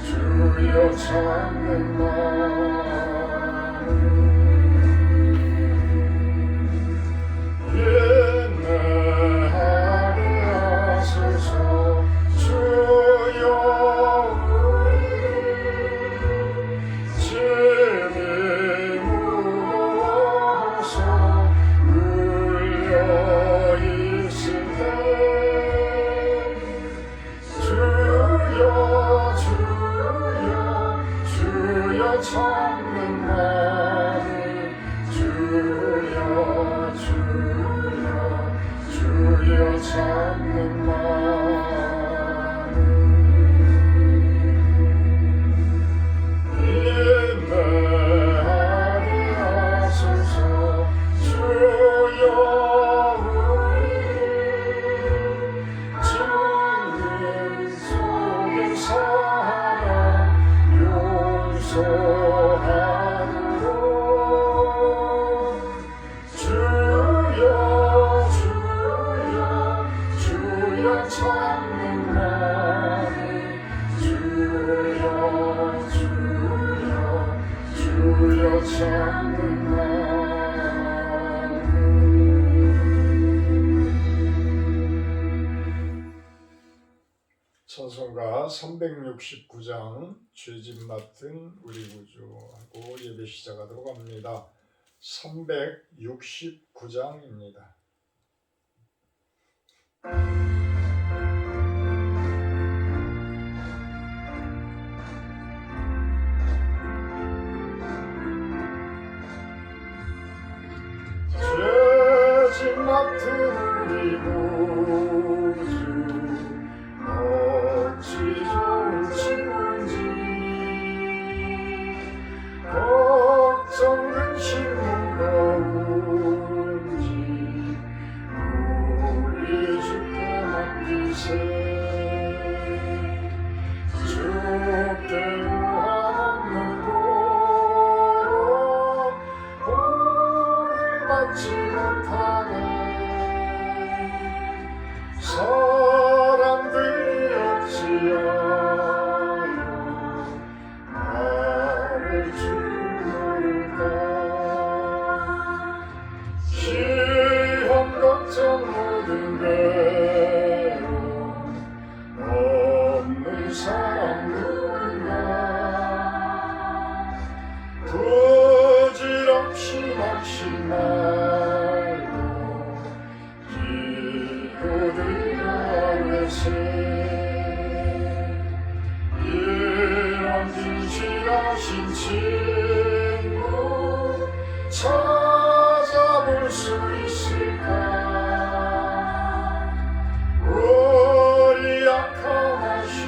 주여 찾는 마음 예매하게 하소서. 주여 짐이 무거워서 눌려 있을 때 주여 찾는 마음 주여 찾는 마음 예매하게 하소서. 주여 주님 속에 살아 용서하도록 주여 찾는 마음 주여 찾는 마음 찬송가 369장 죄짐 맡은 우리 구주하고 예배 시작하도록 합니다. 369장입니다. 죄짐 맡은 우리 구주 어찌 좋은 친구인지 걱정 근심 무거운지 우리 주께 맡기세. 주께 구하는 도로 복을 받지 못하네. 사람들이 어찌하여 나를 주물까. 시험 걱정 모든 괴로움 없는 사람 누군가. 부질없이 낙심말고 기도드려 하세. 이런 진실하신 친구 찾아볼 수 있을까. 우리 약한 하시오니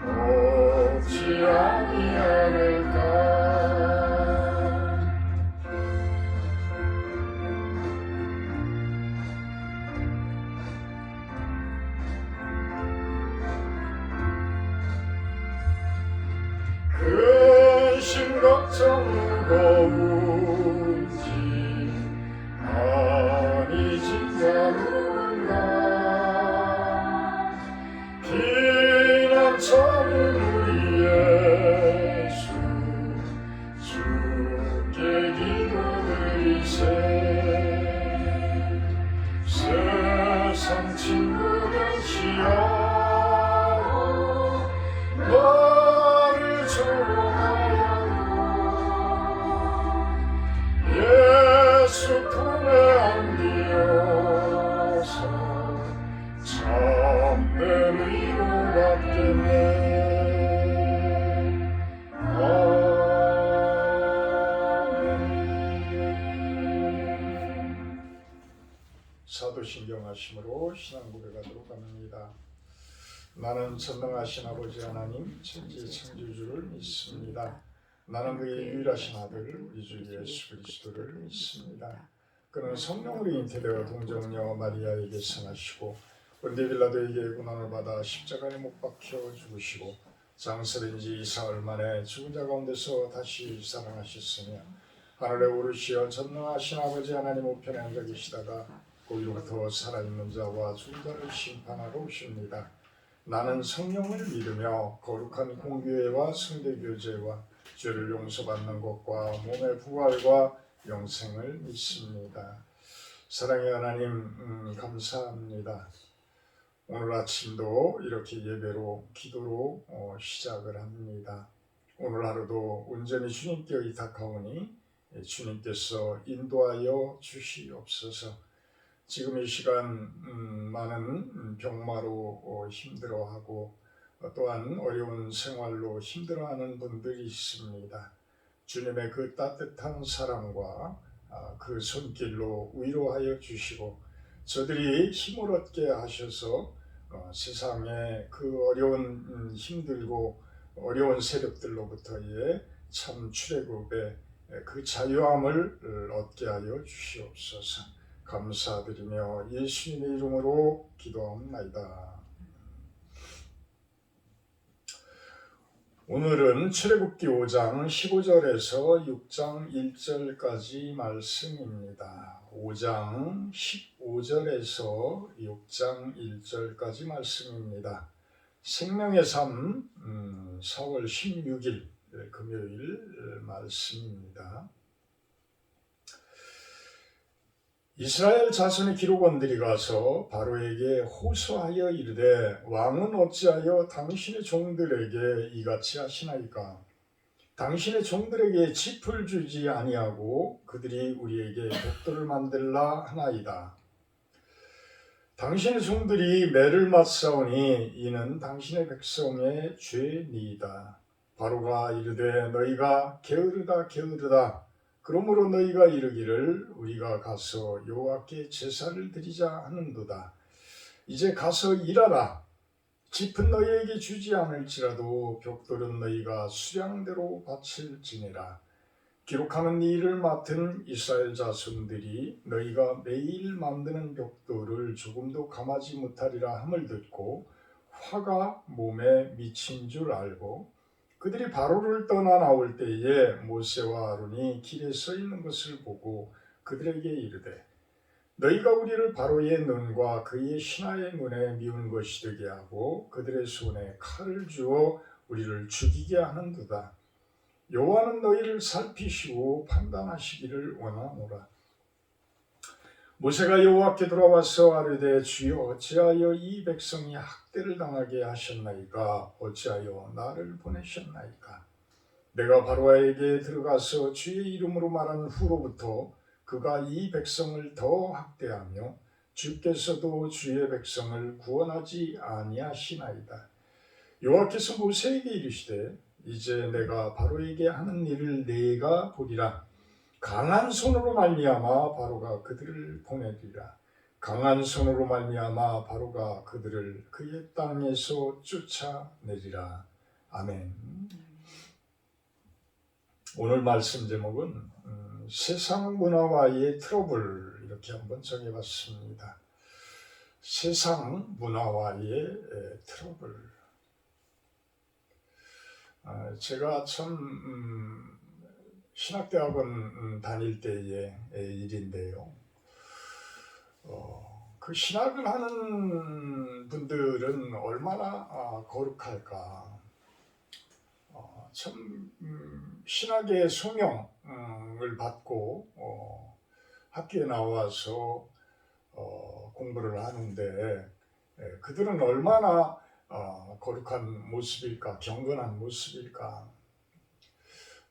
없지 아니하릴까. 근심 걱정 무거운지 아니 진짜 누군가. 피난처는 우리 예수 주께 기도드리세. 세상 친구 변치하고 나를 조롱하여도 예수 품에 안기어서 참된 위로 받겠네. 사도신경 하심으로 신앙 고백하도록 합니다. 나는 전능하신 아버지 하나님 천지 창조주를 믿습니다. 나는 그의 유일하신 아들 우리 주 예수 그리스도를 믿습니다. 그는 성령으로 잉태되어 동정녀 마리아에게 생하시고 본디 빌라도에게 고난을 받아 십자가에 못 박혀 죽으시고 장설인 지 사흘 만에 죽은 자 가운데서 다시 살아나셨으며 하늘에 오르시어 전능하신 아버지 하나님 우편에 앉아 계시다가 고기로부터 살아있는 자와 죽은 자를 심판하러 오십니다. 나는 성령을 믿으며 거룩한 공교회와 성대교제와 죄를 용서받는 것과 몸의 부활과 영생을 믿습니다. 사랑의 하나님, 감사합니다. 오늘 아침도 이렇게 예배로 기도로 시작을 합니다. 오늘 하루도 온전히 주님께 의탁하오니 주님께서 인도하여 주시옵소서. 지금 이 시간 많은 병마로 힘들어하고 또한 어려운 생활로 힘들어하는 분들이 있습니다. 주님의 그 따뜻한 사랑과 그 손길로 위로하여 주시고 저들이 힘을 얻게 하셔서 세상의 그 어려운 힘들고 어려운 세력들로부터의 참 출애굽의 그 자유함을 얻게 하여 주시옵소서. 감사드리며 예수님의 이름으로 기도합니다. 오늘은 출애굽기 5장 15절에서 6장 1절까지 말씀입니다. 5장 15절에서 6장 1절까지 말씀입니다. 생명의 삶 4월 16일 금요일 말씀입니다. 이스라엘 자손의 기록원들이 가서 바로에게 호소하여 이르되 왕은 어찌하여 당신의 종들에게 이같이 하시나이까? 당신의 종들에게 짚을 주지 아니하고 그들이 우리에게 벽돌을 만들라 하나이다. 당신의 종들이 매를 맞사오니 이는 당신의 백성의 죄니이다. 바로가 이르되 너희가 게으르다 게으르다. 그러므로 너희가 이르기를 우리가 가서 여호와께 제사를 드리자 하는도다. 이제 가서 일하라. 짚은 너희에게 주지 않을지라도 벽돌은 너희가 수량대로 바칠지니라. 기록하는 일을 맡은 이스라엘 자손들이 너희가 매일 만드는 벽돌을 조금도 감하지 못하리라 함을 듣고 화가 몸에 미친 줄 알고 그들이 바로를 떠나 나올 때에 모세와 아론이 길에 서 있는 것을 보고 그들에게 이르되 너희가 우리를 바로의 눈과 그의 신하의 눈에 미운 것이 되게 하고 그들의 손에 칼을 주어 우리를 죽이게 하는도다. 여호와는 너희를 살피시고 판단하시기를 원하노라. 모세가 여호와께 돌아와서 아뢰되 주여 어찌하여 이 백성이 학대를 당하게 하셨나이까? 어찌하여 나를 보내셨나이까? 내가 바로에게 들어가서 주의 이름으로 말한 후로부터 그가 이 백성을 더 학대하며 주께서도 주의 백성을 구원하지 아니하시나이다. 여호와께서 모세에게 이르시되 이제 내가 바로에게 하는 일을 네가 보리라. 강한 손으로 말미암아 바로가 그들을 보내리라. 강한 손으로 말미암아 바로가 그들을 그의 땅에서 쫓아내리라. 아멘. 오늘 말씀 제목은 세상 문화와의 트러블 이렇게 한번 정해봤습니다. 세상 문화와의 트러블. 제가 참 신학대학원 다닐 때의 일인데요. 그 신학을 하는 분들은 얼마나 거룩할까. 참 신학의 소명을 받고 학교에 나와서 공부를 하는데 그들은 얼마나 거룩한 모습일까, 경건한 모습일까.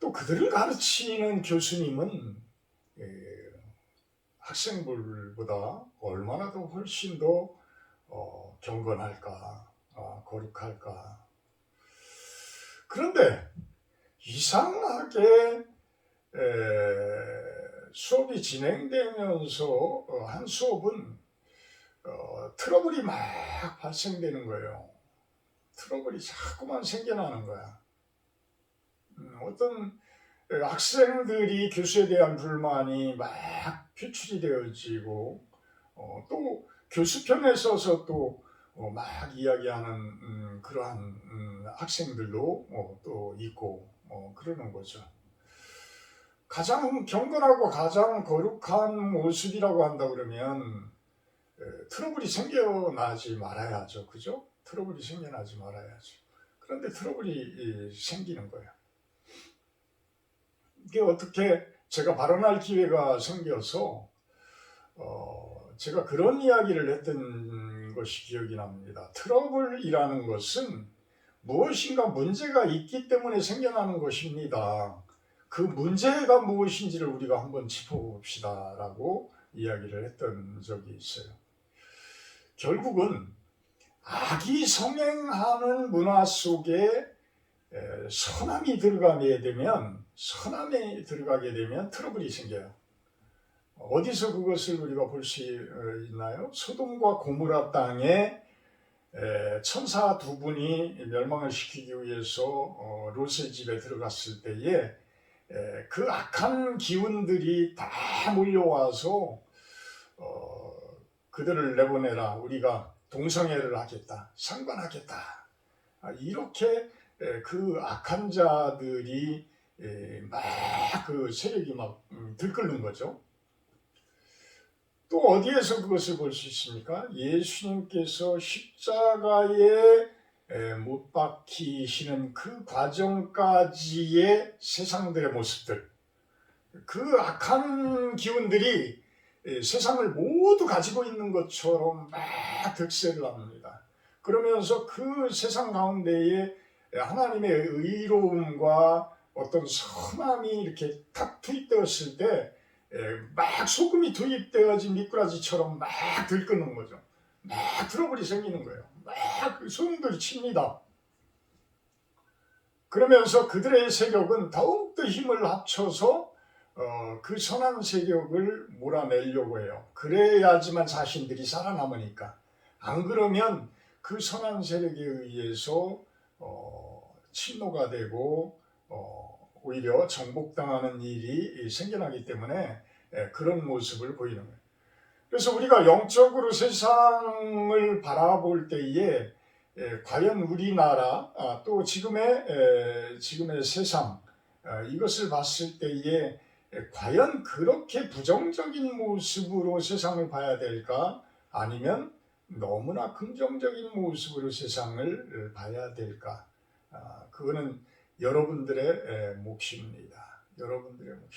또 그들을 가르치는 교수님은 학생들보다 얼마나 더 훨씬 더 경건할까, 거룩할까. 그런데 이상하게 수업이 진행되면서 한 수업은 트러블이 막 발생되는 거예요. 트러블이 자꾸만 생겨나는 거야. 어떤 학생들이 교수에 대한 불만이 막 표출이 되어지고 또 교수 편에 서서 또 막 이야기하는 그러한 학생들도 또 있고 그러는 거죠. 가장 경건하고 가장 거룩한 모습이라고 한다 그러면 트러블이 생겨나지 말아야죠. 그죠? 트러블이 생겨나지 말아야죠. 그런데 트러블이 생기는 거예요. 이게 어떻게 제가 발언할 기회가 생겨서 제가 그런 이야기를 했던 것이 기억이 납니다. 트러블이라는 것은 무엇인가 문제가 있기 때문에 생겨나는 것입니다. 그 문제가 무엇인지를 우리가 한번 짚어봅시다 라고 이야기를 했던 적이 있어요. 결국은 악이 성행하는 문화 속에 선함이 들어가게 되면 트러블이 생겨요. 어디서 그것을 우리가 볼 수 있나요? 소돔과 고모라 땅에 천사 두 분이 멸망을 시키기 위해서 롯의 집에 들어갔을 때에 그 악한 기운들이 다 몰려와서 그들을 내보내라, 우리가 동성애를 하겠다, 상관하겠다, 이렇게 그 악한 자들이 막 그 세력이 막 들끓는 거죠. 또 어디에서 그것을 볼 수 있습니까? 예수님께서 십자가에 못 박히시는 그 과정까지의 세상들의 모습들, 그 악한 기운들이 세상을 모두 가지고 있는 것처럼 막 득세를 합니다. 그러면서 그 세상 가운데에 하나님의 의로움과 어떤 선함이 이렇게 탁 투입되었을 때 막 소금이 투입되어진 미꾸라지처럼 막 들끓는 거죠. 막 트러블이 생기는 거예요. 막 소금들이 칩니다. 그러면서 그들의 세력은 더욱더 힘을 합쳐서 그 선한 세력을 몰아내려고 해요. 그래야지만 자신들이 살아남으니까. 안 그러면 그 선한 세력에 의해서 침노가 되고 오히려 정복당하는 일이 생겨나기 때문에 그런 모습을 보이는 거예요. 그래서 우리가 영적으로 세상을 바라볼 때에 과연 우리나라 또 지금의 세상 이것을 봤을 때에 과연 그렇게 부정적인 모습으로 세상을 봐야 될까? 아니면 너무나 긍정적인 모습으로 세상을 봐야 될까? 그거는 여러분들의 몫입니다. 여러분들의 몫.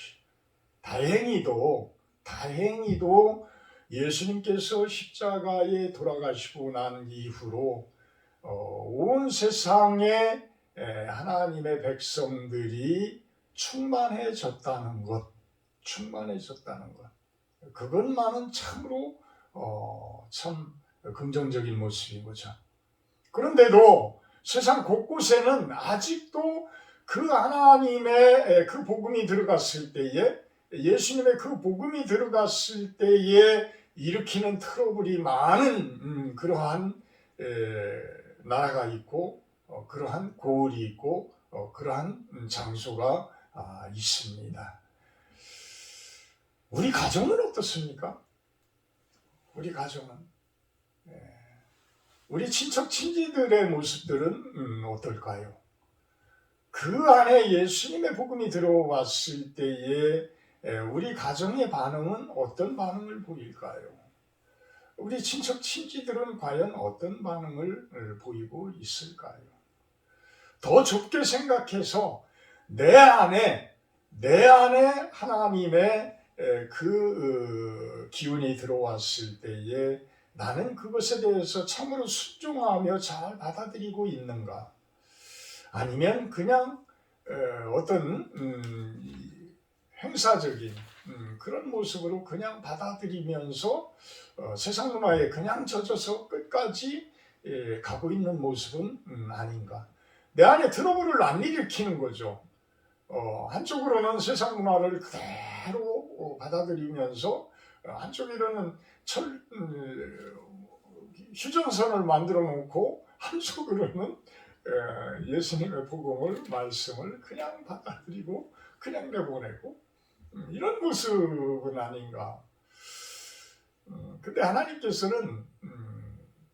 다행히도 예수님께서 십자가에 돌아가시고 난 이후로 온 세상에 하나님의 백성들이 충만해졌다는 것, 그것만은 참으로 참 긍정적인 모습인 거죠. 그런데도 세상 곳곳에는 아직도 그 하나님의 그 복음이 들어갔을 때에, 예수님의 그 복음이 들어갔을 때에 일으키는 트러블이 많은 그러한 나라가 있고 그러한 고을이 있고 그러한 장소가 있습니다. 우리 가정은 어떻습니까? 우리 가정은 우리 친척 친지들의 모습들은 어떨까요? 그 안에 예수님의 복음이 들어왔을 때에 우리 가정의 반응은 어떤 반응을 보일까요? 우리 친척 친지들은 과연 어떤 반응을 보이고 있을까요? 더 좁게 생각해서 내 안에 하나님의 그 기운이 들어왔을 때에 나는 그것에 대해서 참으로 순종하며 잘 받아들이고 있는가? 아니면 그냥 어떤 행사적인 그런 모습으로 그냥 받아들이면서 세상 문화에 그냥 젖어서 끝까지 가고 있는 모습은 아닌가? 내 안에 트러블을 안 일으키는 거죠. 한쪽으로는 세상 문화를 그대로 받아들이면서 한쪽으로는 휴전선을 만들어 놓고 한쪽으로는 예수님의 복음을, 말씀을 그냥 받아들이고 그냥 내보내고 이런 모습은 아닌가. 근데 하나님께서는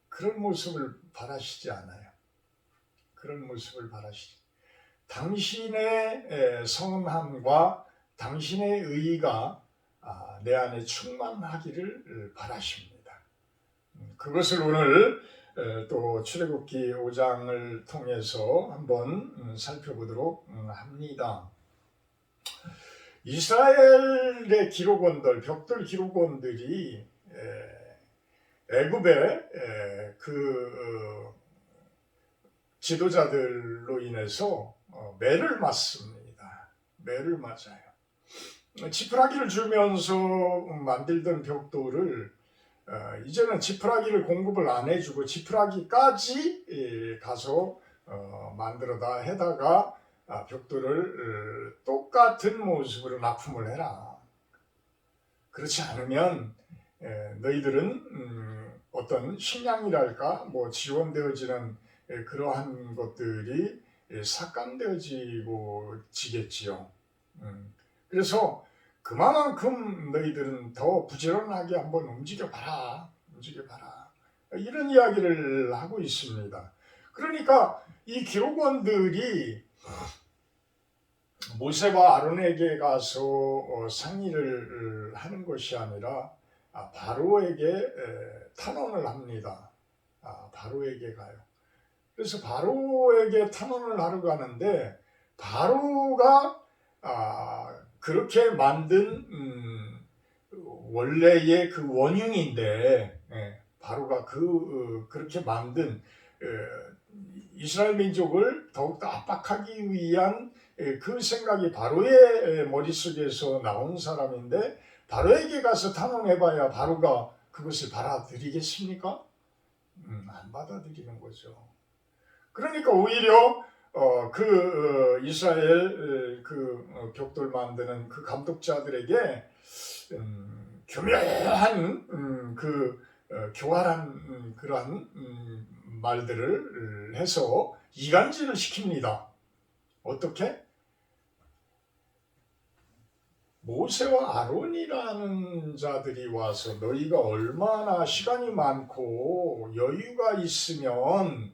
그런 모습을 바라시지 않아요. 그런 모습을 바라시지. 당신의 성함과 당신의 의가 내 안에 충만하기를 바라십니다. 그것을 오늘 또 출애굽기 5장을 통해서 한번 살펴보도록 합니다. 이스라엘의 기록원들, 벽돌 기록원들이 애굽의 그 지도자들로 인해서 매를 맞습니다. 매를 맞아요. 지푸라기를 주면서 만들던 벽돌을 이제는 지푸라기를 공급을 안 해주고 지푸라기까지 가서 만들어다 해다가 벽돌을 똑같은 모습으로 납품을 해라. 그렇지 않으면 너희들은 어떤 식량이랄까 뭐 지원되어지는 그러한 것들이 삭감되어지고 지겠지요. 그래서 그만큼 너희들은 더 부지런하게 한번 움직여봐라. 이런 이야기를 하고 있습니다. 그러니까 이 기록원들이 모세와 아론에게 가서 상의를 하는 것이 아니라 바로에게 탄원을 합니다. 바로에게 가요. 그래서 바로에게 탄원을 하러 가는데 바로가 그렇게 만든 원래의 그 원흉인데 바로가 그렇게 만든 이스라엘 민족을 더욱더 압박하기 위한 그 생각이 바로의 머릿속에서 나온 사람인데 바로에게 가서 탄원해봐야 바로가 그것을 받아들이겠습니까? 안 받아들이는 거죠. 그러니까 오히려 이스라엘 벽돌 만드는 그 감독자들에게 교묘한 교활한 그러한 말들을 해서 이간질을 시킵니다. 어떻게? 모세와 아론이라는 자들이 와서 너희가 얼마나 시간이 많고 여유가 있으면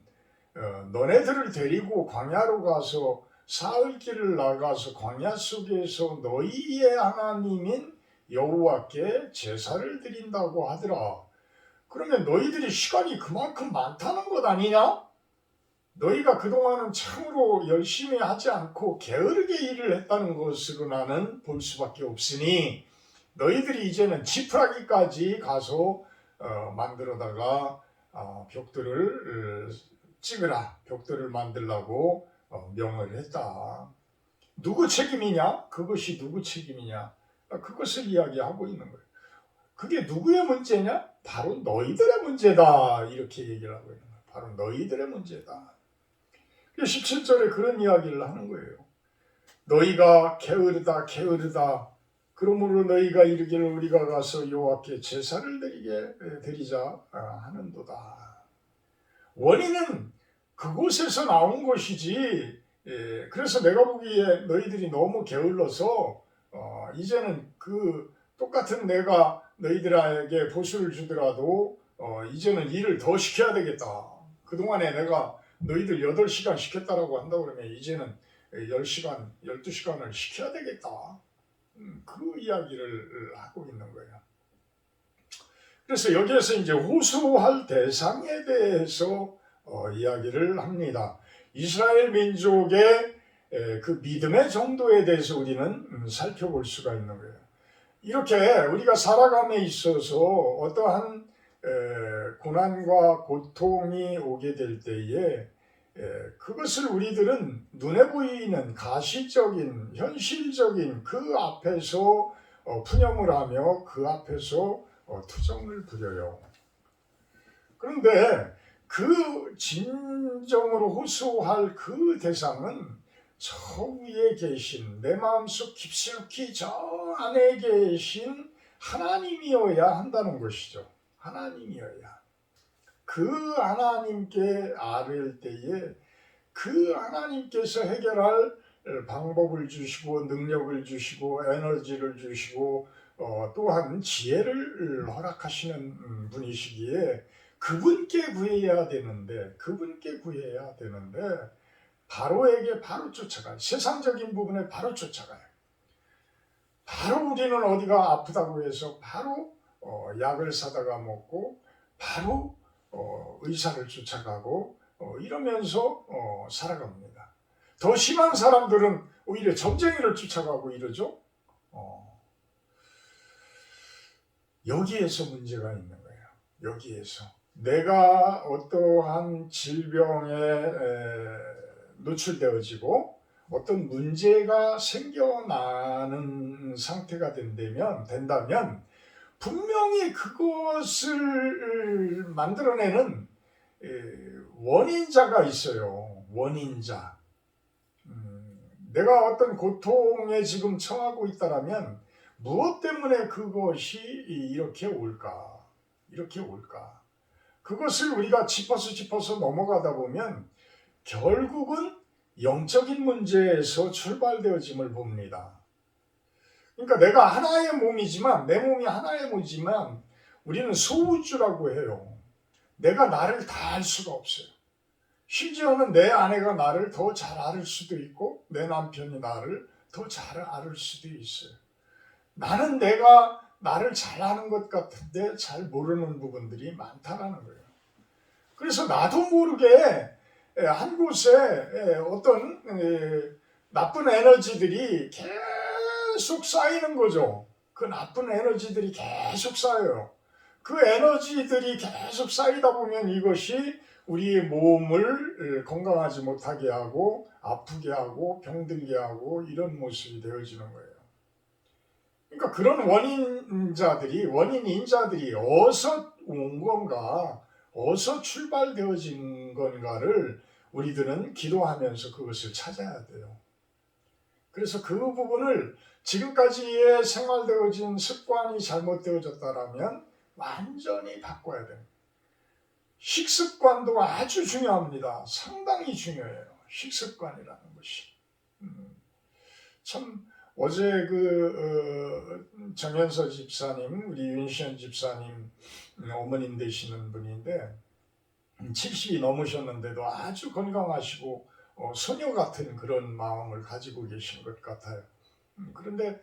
너네들을 데리고 광야로 가서 사흘길을 나가서 광야 속에서 너희의 하나님인 여호와께 제사를 드린다고 하더라. 그러면 너희들이 시간이 그만큼 많다는 것 아니냐? 너희가 그동안은 참으로 열심히 하지 않고 게으르게 일을 했다는 것으로 나는 볼 수밖에 없으니 너희들이 이제는 지푸라기까지 가서 만들어다가 벽돌을 찍으라. 벽돌을 만들라고 명을 했다. 누구 책임이냐? 그것이 누구 책임이냐? 그것을 이야기하고 있는 거예요. 그게 누구의 문제냐? 바로 너희들의 문제다. 이렇게 얘기를 하고 있는 거예요. 바로 너희들의 문제다. 17절에 그런 이야기를 하는 거예요. 너희가 게으르다. 그러므로 너희가 이르기를 우리가 가서 여호와께 제사를 드리자 하는도다. 원인은 그곳에서 나온 것이지. 그래서 내가 보기에 너희들이 너무 게을러서 이제는 그 똑같은 내가 너희들에게 보수를 주더라도 이제는 일을 더 시켜야 되겠다. 그동안에 내가 너희들 8시간 시켰다라고 한다 그러면 이제는 10시간, 12시간을 시켜야 되겠다. 그 이야기를 하고 있는 거예요. 그래서 여기에서 이제 호소할 대상에 대해서 이야기를 합니다. 이스라엘 민족의 그 믿음의 정도에 대해서 우리는 살펴볼 수가 있는 거예요. 이렇게 우리가 살아감에 있어서 어떠한 고난과 고통이 오게 될 때에 그것을 우리들은 눈에 보이는 가시적인 현실적인 그 앞에서 푸념을 하며 그 앞에서 투정을 부려요. 그런데 그 진정으로 호소할 그 대상은 저 위에 계신 내 마음속 깊숙이 저 안에 계신 하나님이어야 한다는 것이죠. 하나님이어야. 그 하나님께 아뢰일 때에 그 하나님께서 해결할 방법을 주시고 능력을 주시고 에너지를 주시고 또한 지혜를 허락하시는 분이시기에 그분께 구해야 되는데 바로에게 바로 쫓아가요. 세상적인 부분에 바로 쫓아가요. 바로 우리는 어디가 아프다고 해서 바로 약을 사다가 먹고 바로 의사를 쫓아가고 이러면서 살아갑니다. 더 심한 사람들은 오히려 점쟁이를 쫓아가고 이러죠. 여기에서 문제가 있는 거예요. 여기에서 내가 어떠한 질병에 노출되어지고 어떤 문제가 생겨나는 상태가 된다면 분명히 그것을 만들어내는 원인자가 있어요. 원인자. 내가 어떤 고통에 지금 처하고 있다라면 무엇 때문에 그것이 이렇게 올까? 이렇게 올까? 그것을 우리가 짚어서 넘어가다 보면 결국은 영적인 문제에서 출발되어짐을 봅니다. 그러니까 내가 하나의 몸이지만, 내 몸이 하나의 몸이지만 우리는 소우주라고 해요. 내가 나를 다 알 수가 없어요. 심지어는 내 아내가 나를 더 잘 알을 수도 있고 내 남편이 나를 더 잘 알을 수도 있어요. 나는 내가 나를 잘 아는 것 같은데 잘 모르는 부분들이 많다라는 거예요. 그래서 나도 모르게 한 곳에 어떤 나쁜 에너지들이 계속 쌓이는 거죠. 그 나쁜 에너지들이 계속 쌓여요. 그 에너지들이 계속 쌓이다 보면 이것이 우리의 몸을 건강하지 못하게 하고 아프게 하고 병들게 하고 이런 모습이 되어지는 거예요. 그러니까 그런 원인인자들이 어디서 온 건가, 어디서 출발되어진 건가를 우리들은 기도하면서 그것을 찾아야 돼요. 그래서 그 부분을 지금까지의 생활되어진 습관이 잘못되어졌다면 완전히 바꿔야 돼요. 식습관도 아주 중요합니다. 상당히 중요해요. 식습관이라는 것이. 참 어제 정현서 집사님, 우리 윤시현 집사님 어머님 되시는 분인데 70이 넘으셨는데도 아주 건강하시고 소녀 같은 그런 마음을 가지고 계신 것 같아요. 그런데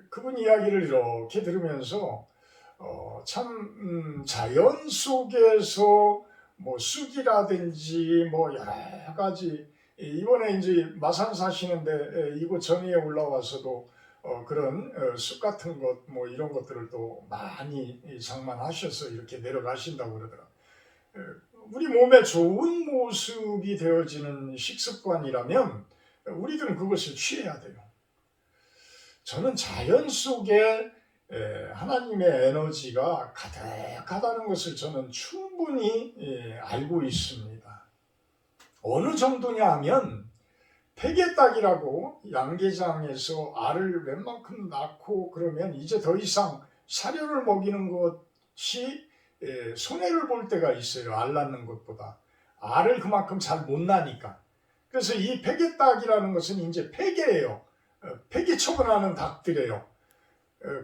그분 이야기를 이렇게 들으면서 참 자연 속에서 뭐 쑥이라든지 뭐 여러 가지 이번에 이제 마산 사시는데 이곳 전위에 올라와서도 그런 쑥 같은 것 뭐 이런 것들을 또 많이 장만하셔서 이렇게 내려가신다고 그러더라고요. 우리 몸에 좋은 모습이 되어지는 식습관이라면 우리들은 그것을 취해야 돼요. 저는 자연 속에 하나님의 에너지가 가득하다는 것을 저는 충분히 알고 있습니다. 어느 정도냐 하면 폐개딱이라고 양계장에서 알을 웬만큼 낳고 그러면 이제 더 이상 사료를 먹이는 것이 손해를 볼 때가 있어요. 알 낳는 것보다. 알을 그만큼 잘 못 낳으니까. 그래서 이 폐개딱이라는 것은 이제 폐개예요. 폐기 처분하는 닭들이에요.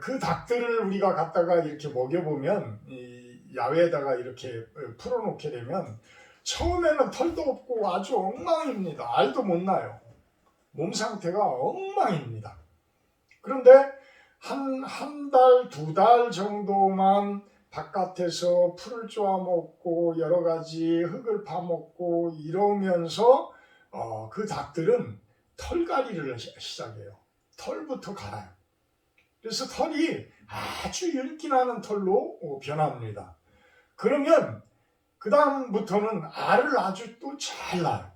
그 닭들을 우리가 갖다가 이렇게 먹여보면 야외에다가 이렇게 풀어놓게 되면 처음에는 털도 없고 아주 엉망입니다. 알도 못 나요. 몸 상태가 엉망입니다. 그런데 한 달, 두 달 정도만 바깥에서 풀을 쪼아 먹고 여러 가지 흙을 파먹고 이러면서 그 닭들은 털갈이를 시작해요. 털부터 갈아요. 그래서 털이 아주 윤기나는 털로 변합니다. 그러면 그 다음부터는 알을 아주 또 잘 낳아요.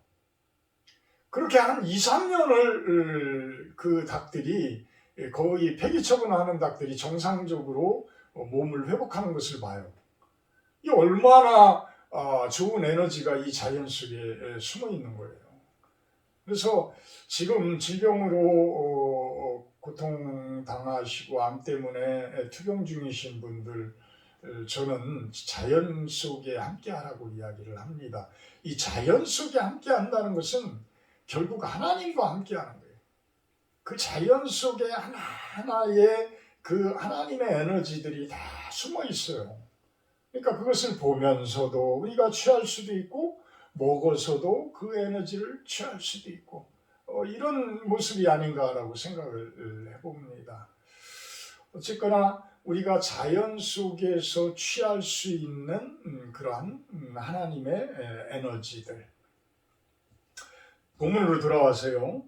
그렇게 한 2, 3년을 그 닭들이 거의 폐기처분하는 닭들이 정상적으로 몸을 회복하는 것을 봐요. 이 얼마나 좋은 에너지가 이 자연 속에 숨어 있는 거예요. 그래서 지금 질병으로 고통당하시고 암 때문에 투병 중이신 분들 저는 자연 속에 함께하라고 이야기를 합니다. 이 자연 속에 함께한다는 것은 결국 하나님과 함께하는 거예요. 그 자연 속에 하나하나의 그 하나님의 에너지들이 다 숨어 있어요. 그러니까 그것을 보면서도 우리가 취할 수도 있고 먹어서도 그 에너지를 취할 수도 있고 이런 모습이 아닌가라고 생각을 해봅니다. 어쨌거나 우리가 자연 속에서 취할 수 있는 그러한 하나님의 에너지들. 본문으로 돌아와서요.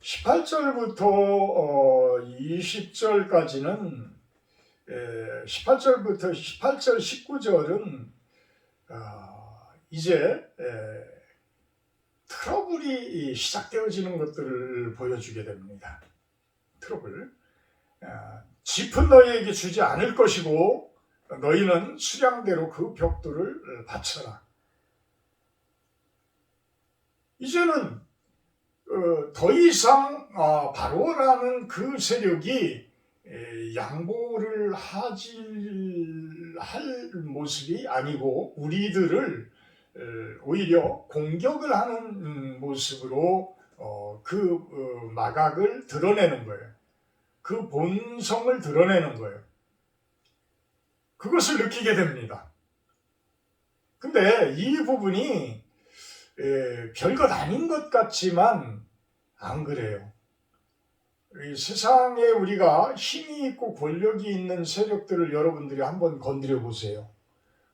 18절부터 20절까지는 18절부터 18절 19절은 이제 트러블이 시작되어지는 것들을 보여주게 됩니다. 트러블. 짚은 너희에게 주지 않을 것이고 너희는 수량대로 그 벽돌을 바쳐라. 이제는 더 이상 바로라는 그 세력이 양보를 할 모습이 아니고 우리들을 오히려 공격을 하는 모습으로 그 마각을 드러내는 거예요. 그 본성을 드러내는 거예요. 그것을 느끼게 됩니다. 근데 이 부분이 별것 아닌 것 같지만 안 그래요. 이 세상에 우리가 힘이 있고 권력이 있는 세력들을 여러분들이 한번 건드려 보세요.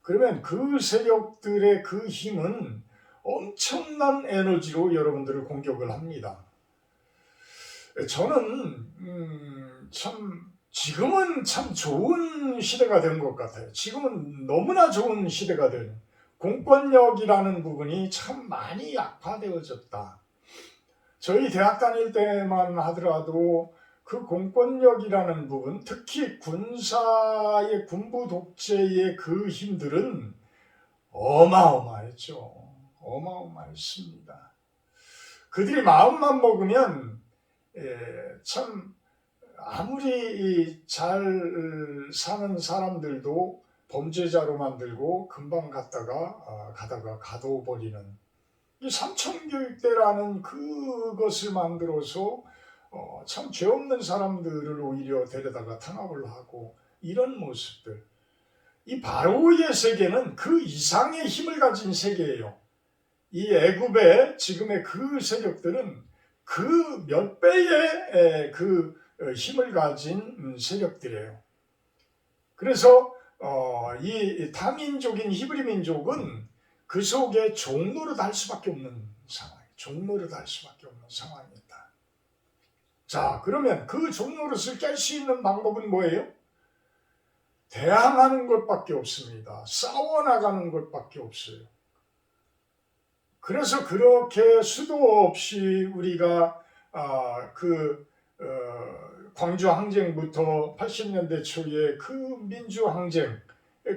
그러면 그 세력들의 그 힘은 엄청난 에너지로 여러분들을 공격을 합니다. 저는 지금은 참 좋은 시대가 된 것 같아요. 지금은 너무나 좋은 시대가 된 공권력이라는 부분이 참 많이 약화되어졌다. 저희 대학 다닐 때만 하더라도 그 공권력이라는 부분, 특히 군사의 군부 독재의 그 힘들은 어마어마했죠. 어마어마했습니다. 그들이 마음만 먹으면 참 아무리 잘 사는 사람들도 범죄자로 만들고 금방 가다가 가둬버리는 이 삼천교육대라는 그것을 만들어서 참 죄 없는 사람들을 오히려 데려다가 탄압을 하고 이런 모습들. 이 바로의 세계는 그 이상의 힘을 가진 세계예요. 이 애굽의 지금의 그 세력들은 그 몇 배의 그 힘을 가진 세력들이에요. 그래서 이 타민족인 히브리 민족은 그 속에 종노릇할 수밖에 없는 상황, 종노릇할 수밖에 없는 상황이다. 자, 그러면 그 종노릇을 깰 수 있는 방법은 뭐예요? 대항하는 것밖에 없습니다. 싸워나가는 것밖에 없어요. 그래서 그렇게 수도 없이 우리가 광주 항쟁부터 80년대 초에 그 민주 항쟁,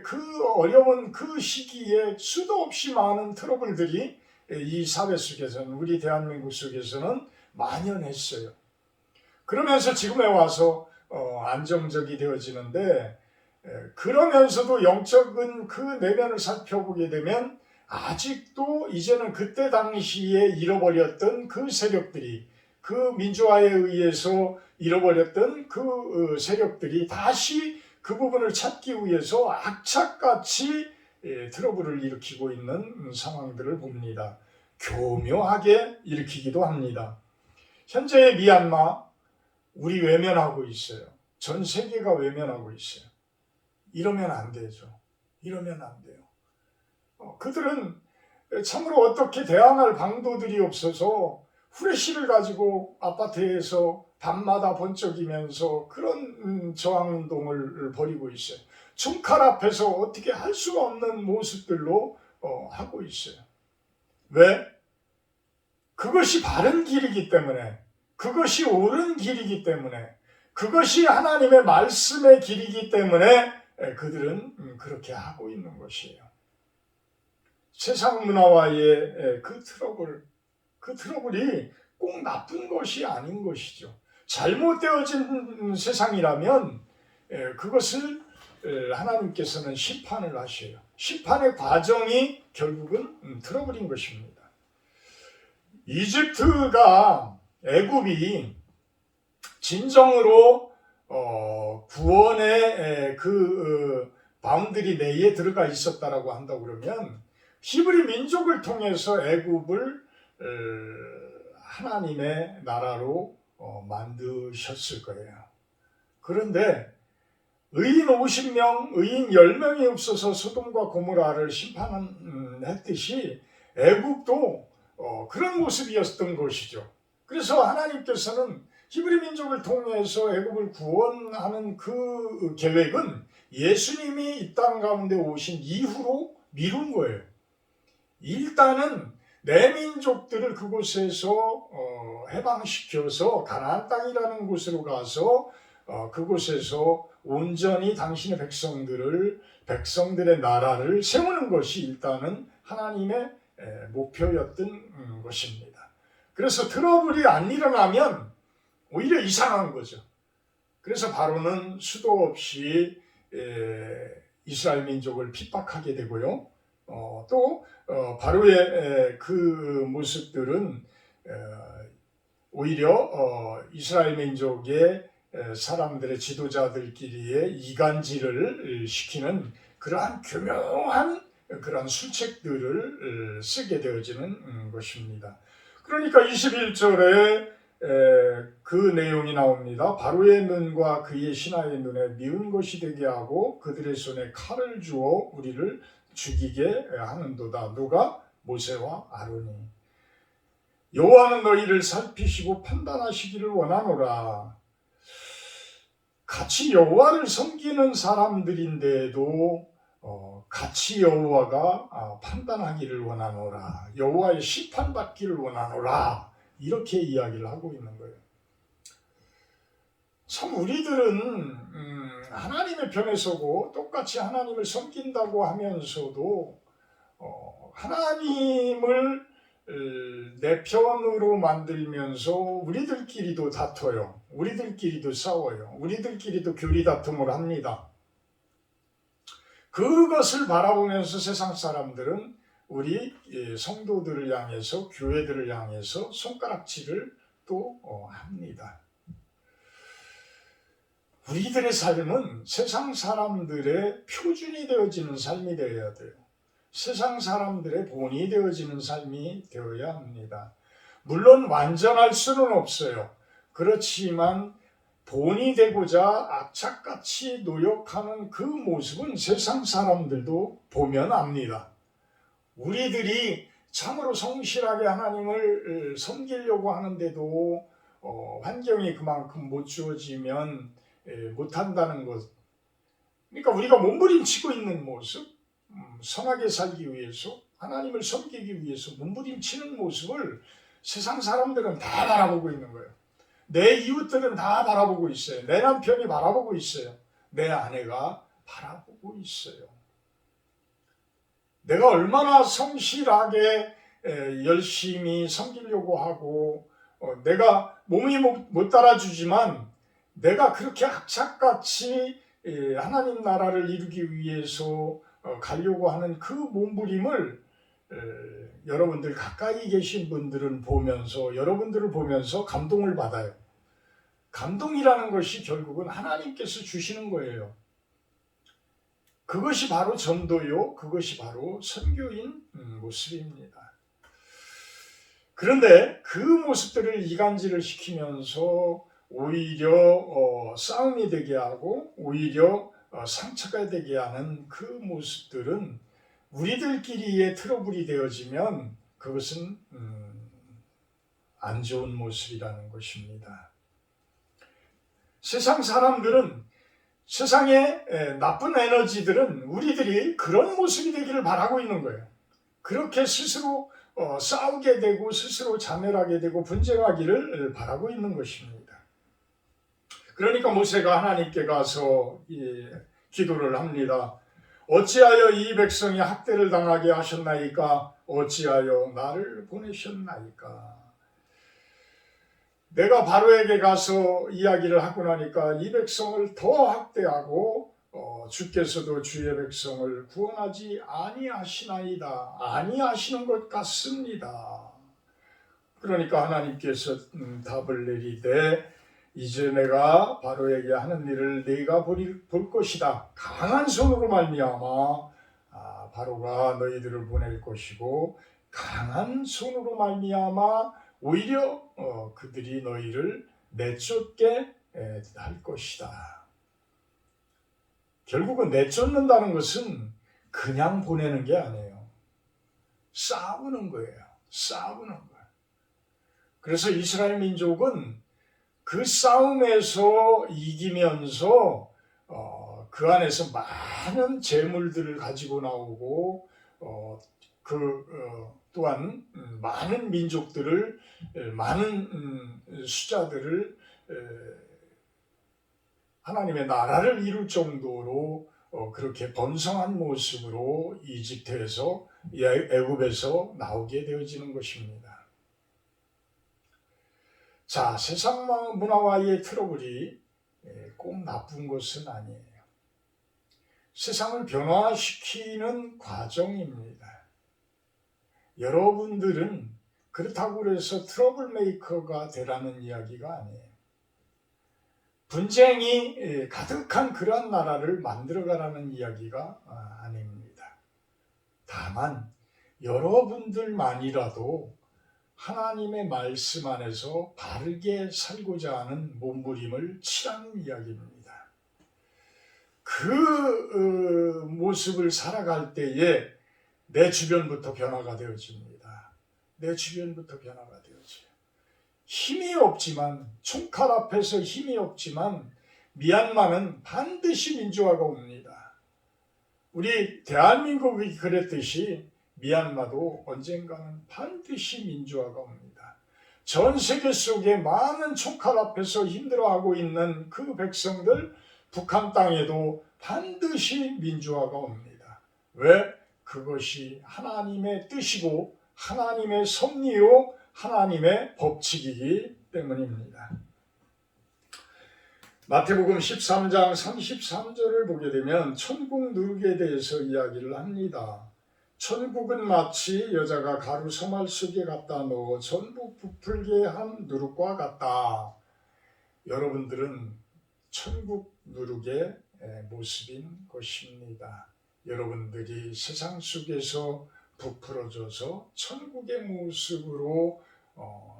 그 어려운 그 시기에 수도 없이 많은 트러블들이 이 사회 속에서는, 우리 대한민국 속에서는 만연했어요. 그러면서 지금에 와서 안정적이 되어지는데, 그러면서도 영적인 그 내면을 살펴보게 되면 아직도 이제는 그때 당시에 잃어버렸던 그 세력들이, 그 민주화에 의해서 잃어버렸던 그 세력들이 다시 그 부분을 찾기 위해서 악착같이 트러블을 일으키고 있는 상황들을 봅니다. 교묘하게 일으키기도 합니다. 현재의 미얀마, 우리 외면하고 있어요. 전 세계가 외면하고 있어요. 이러면 안 되죠. 이러면 안 돼요. 그들은 참으로 어떻게 대항할 방도들이 없어서 후레쉬를 가지고 아파트에서 밤마다 번쩍이면서 그런 저항운동을 벌이고 있어요. 총칼 앞에서 어떻게 할 수가 없는 모습들로 하고 있어요. 왜? 그것이 바른 길이기 때문에, 그것이 옳은 길이기 때문에, 그것이 하나님의 말씀의 길이기 때문에 그들은 그렇게 하고 있는 것이에요. 세상 문화와의 그 트러블이 꼭 나쁜 것이 아닌 것이죠. 잘못되어진 세상이라면 그것을 하나님께서는 심판을 하셔요. 심판의 과정이 결국은 트러블인 것입니다. 이집트가, 애굽이 진정으로 구원의 그 바운드리 내에 들어가 있었다라고 한다고 그러면 히브리 민족을 통해서 애굽을 하나님의 나라로 만드셨을 거예요. 그런데 의인 50명, 의인 10명이 없어서 소돔과 고모라를 심판했듯이 애국도 그런 모습이었던 것이죠. 그래서 하나님께서는 히브리 민족을 통해서 애국을 구원하는 그 계획은 예수님이 이 땅 가운데 오신 이후로 미룬 거예요. 일단은 내 민족들을 그곳에서 해방시켜서 가나안 땅이라는 곳으로 가서 그곳에서 온전히 당신의 백성들의 나라를 세우는 것이 일단은 하나님의 목표였던 것입니다. 그래서 트러블이 안 일어나면 오히려 이상한 거죠. 그래서 바로는 수도 없이 이스라엘 민족을 핍박하게 되고요. 또 바로의 그 모습들은 오히려 이스라엘 민족의 사람들의 지도자들끼리의 이간질을 시키는 그러한 교묘한 그러한 술책들을 쓰게 되어지는 것입니다. 그러니까 21절에 그 내용이 나옵니다. 바로의 눈과 그의 신하의 눈에 미운 것이 되게 하고 그들의 손에 칼을 주어 우리를 죽이게 하는도다. 누가? 모세와 아론이. 여호와는 너희를 살피시고 판단하시기를 원하노라. 같이 여호와를 섬기는 사람들인데도 같이 여호와가 판단하기를 원하노라. 여호와의 심판받기를 원하노라. 이렇게 이야기를 하고 있는 거예요. 참 우리들은 하나님의 편에 서고 똑같이 하나님을 섬긴다고 하면서도 하나님을 내 편으로 만들면서 우리들끼리도 다퉈요. 우리들끼리도 싸워요. 우리들끼리도 교리다툼을 합니다. 그것을 바라보면서 세상 사람들은 우리 성도들을 향해서 교회들을 향해서 손가락질을 또 합니다. 우리들의 삶은 세상 사람들의 표준이 되어지는 삶이 되어야 돼요. 세상 사람들의 본이 되어지는 삶이 되어야 합니다. 물론 완전할 수는 없어요. 그렇지만 본이 되고자 악착같이 노력하는 그 모습은 세상 사람들도 보면 압니다. 우리들이 참으로 성실하게 하나님을 섬기려고 하는데도 환경이 그만큼 못 주어지면 못한다는 것. 그러니까 우리가 몸부림치고 있는 모습, 선하게 살기 위해서, 하나님을 섬기기 위해서 몸부림치는 모습을 세상 사람들은 다 바라보고 있는 거예요. 내 이웃들은 다 바라보고 있어요. 내 남편이 바라보고 있어요. 내 아내가 바라보고 있어요. 내가 얼마나 성실하게 열심히 섬기려고 하고 내가 몸이 못 따라주지만 내가 그렇게 악착같이 하나님 나라를 이루기 위해서 가려고 하는 그 몸부림을 여러분들 가까이 계신 분들은 보면서 여러분들을 보면서 감동을 받아요. 감동이라는 것이 결국은 하나님께서 주시는 거예요. 그것이 바로 전도요, 그것이 바로 선교인 모습입니다. 그런데 그 모습들을 이간질을 시키면서 오히려 싸움이 되게 하고 오히려 상처가 되게 하는 그 모습들은 우리들끼리의 트러블이 되어지면 그것은 안 좋은 모습이라는 것입니다. 세상 사람들은 세상의 나쁜 에너지들은 우리들이 그런 모습이 되기를 바라고 있는 거예요. 그렇게 스스로 싸우게 되고 스스로 자멸하게 되고 분쟁하기를 바라고 있는 것입니다. 그러니까 모세가 하나님께 가서 기도를 합니다. 어찌하여 이 백성이 학대를 당하게 하셨나이까? 어찌하여 나를 보내셨나이까? 내가 바로에게 가서 이야기를 하고 나니까 이 백성을 더 학대하고 주께서도 주의 백성을 구원하지 아니하시나이다. 아니하시는 것 같습니다. 그러니까 하나님께서 답을 내리되 이제 내가 바로에게 하는 일을 네가 볼 것이다. 강한 손으로 말미암아 바로가 너희들을 보낼 것이고 강한 손으로 말미암아 오히려 그들이 너희를 내쫓게 할 것이다. 결국은 내쫓는다는 것은 그냥 보내는 게 아니에요. 싸우는 거예요. 싸우는 거예요. 그래서 이스라엘 민족은 그 싸움에서 이기면서 그 안에서 많은 재물들을 가지고 나오고 또한 많은 민족들을 많은 수자들을 하나님의 나라를 이룰 정도로 그렇게 번성한 모습으로 이집트에서 애굽에서 나오게 되어지는 것입니다. 자, 세상 문화와의 트러블이 꼭 나쁜 것은 아니에요. 세상을 변화시키는 과정입니다. 여러분들은 그렇다고 해서 트러블 메이커가 되라는 이야기가 아니에요. 분쟁이 가득한 그러한 나라를 만들어가라는 이야기가 아닙니다. 다만 여러분들만이라도 하나님의 말씀 안에서 바르게 살고자 하는 몸부림을 취하는 이야기입니다. 그 모습을 살아갈 때에 내 주변부터 변화가 되어집니다. 내 주변부터 변화가 되어져요. 힘이 없지만, 총칼 앞에서 힘이 없지만 미얀마는 반드시 민주화가 옵니다. 우리 대한민국이 그랬듯이 미얀마도 언젠가는 반드시 민주화가 옵니다. 전 세계 속에 많은 총칼 앞에서 힘들어하고 있는 그 백성들, 북한 땅에도 반드시 민주화가 옵니다. 왜? 그것이 하나님의 뜻이고 하나님의 섭리요 하나님의 법칙이기 때문입니다. 마태복음 13장 33절을 보게 되면 천국 누룩에 대해서 이야기를 합니다. 천국은 마치 여자가 가루 소말 속에 갖다 넣어 전부 부풀게 한 누룩과 같다. 여러분들은 천국 누룩의 모습인 것입니다. 여러분들이 세상 속에서 부풀어져서 천국의 모습으로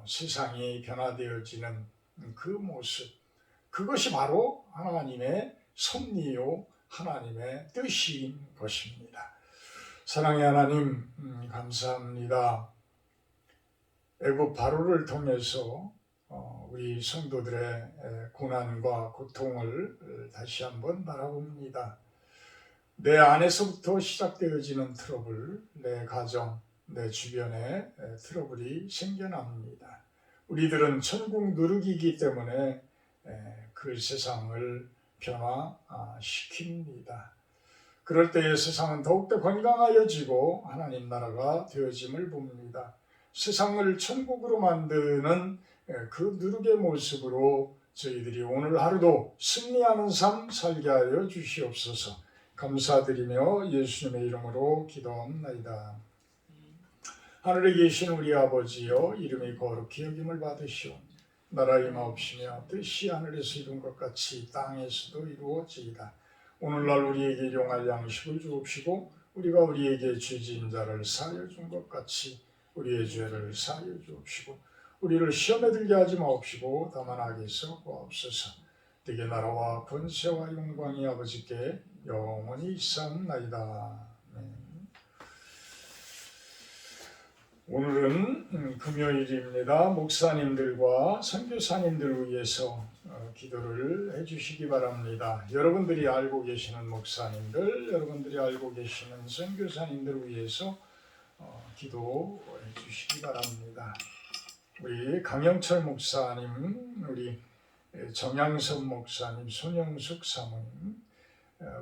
세상이 변화되어지는 그 모습, 그것이 바로 하나님의 섭리요 하나님의 뜻인 것입니다. 사랑의 하나님, 감사합니다. 애굽 바로를 통해서 우리 성도들의 고난과 고통을 다시 한번 바라봅니다. 내 안에서부터 시작되어지는 트러블, 내 가정, 내 주변에 트러블이 생겨납니다. 우리들은 천국 누룩이기 때문에 그 세상을 변화시킵니다. 그럴 때에 세상은 더욱더 건강하여지고 하나님 나라가 되어짐을 봅니다. 세상을 천국으로 만드는 그 누룩의 모습으로 저희들이 오늘 하루도 승리하는 삶 살게 하여 주시옵소서. 감사드리며 예수님의 이름으로 기도합나이다. 하늘에 계신 우리 아버지여, 이름이 거룩히 여김을 받으시오. 나라 임하옵시며 뜻이 하늘에서 이룬 것 같이 땅에서도 이루어지이다. 오늘날 우리에게 일용할 양식을 주옵시고 우리가 우리에게 죄 지은 자를 사하여 준 것 같이 우리의 죄를 사하여 주옵시고 우리를 시험에 들게 하지 마옵시고 다만 악에서 구하옵소서. 되게 나라와 권세와 영광이 아버지께 영원히 있사옵나이다. 오늘은 금요일입니다. 목사님들과 선교사님들을 위해서 기도를 해주시기 바랍니다. 여러분들이 알고 계시는 목사님들, 여러분들이 알고 계시는 선교사님들을 위해서 기도해 주시기 바랍니다. 우리 강영철 목사님, 우리 정양섭 목사님, 손영숙 사모님,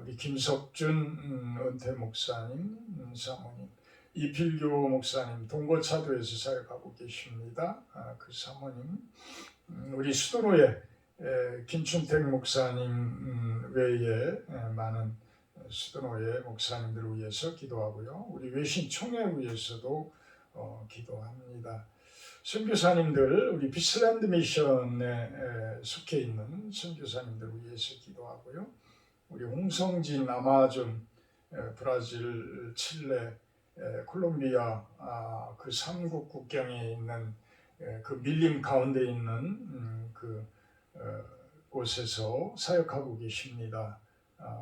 우리 김석준 은퇴 목사님, 사모님, 이필교 목사님, 동거차도에서 사역하고 계십니다. 그 사모님, 우리 수도로에 김춘택 목사님 외에 많은 수도로의 목사님들을 위해서 기도하고요. 우리 외신 총회 위해서도 기도합니다. 선교사님들, 우리 비스랜드 미션에 속해 있는 선교사님들을 위해서 기도하고요. 우리 홍성진, 아마존, 브라질, 칠레, 콜롬비아 그 3국 국경에 있는 그 밀림 가운데 있는 그 곳에서 사역하고 계십니다.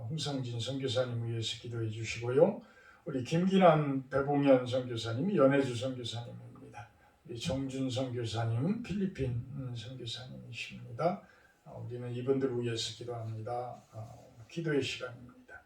홍성진 선교사님 위해서 기도해 주시고요. 우리 김기남 배봉현 선교사님이 연해주 선교사님입니다. 우리 정준 선교사님은 필리핀 선교사님이십니다. 우리는 이분들 위해서 기도합니다. 기도의 시간입니다.